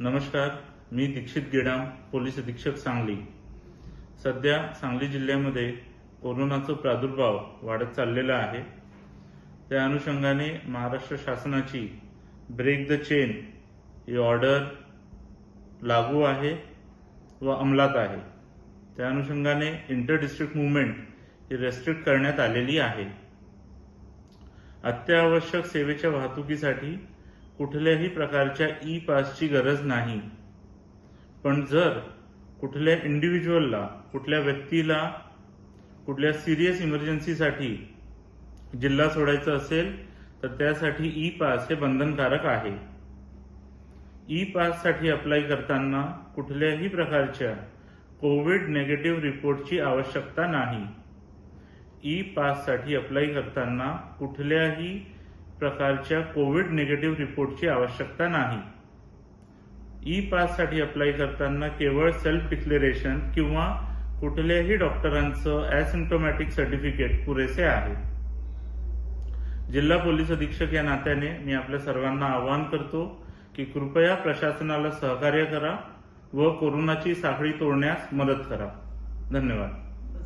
नमस्कार, मी दीक्षित गेडाम, पोलीस अधीक्षक सांगली। सध्या सांगली जिल्ह्यामध्ये कोरोनाचा प्रादुर्भाव वाढत चाललेला आहे। त्या अनुषंगाने महाराष्ट्र शासनाची ब्रेक द चेन ही ऑर्डर लागू आहे व अंमलात आहे। त्या अनुषंगाने इंटर डिस्ट्रिक्ट मूवमेंट ही रेस्ट्रिक्ट करण्यात आलेली आहे। अत्यावश्यक सेवेच्या वाहतुकीसाठी कुठल्याही प्रकारच्या ई पासची गरज नाही, पण जर कुठल्या इंडिव्हिज्युअलला, कुठल्या व्यक्तीला कुठल्या सिरियस इमर्जन्सीसाठी जिल्हा सोडायचा असेल तर त्यासाठी ई पास हे बंधनकारक आहे। ई पास साठी अप्लाय करताना कुठल्याही प्रकारच्या कोविड नेगेटिव्ह रिपोर्टची आवश्यकता नाही। ई पास साठी अप्लाय करताना कुठल्याही प्रकारच्या कोविड नेगेटिव्ह रिपोर्टची आवश्यकता नाही। ई पास साठी अप्लाय करताना केवळ सेल्फ डिक्लेरेशन किंवा कुठल्याही डॉक्टरांचं एसिम्प्टोमॅटिक सर्टिफिकेट पुरेसे आहे। जिल्हा पोलीस अधीक्षक या नात्याने मी आपल्या सर्वांना आवाहन करतो की कृपया प्रशासनाला सहकार्य करा व कोरोनाची साखळी तोडण्यास मदत करा। धन्यवाद।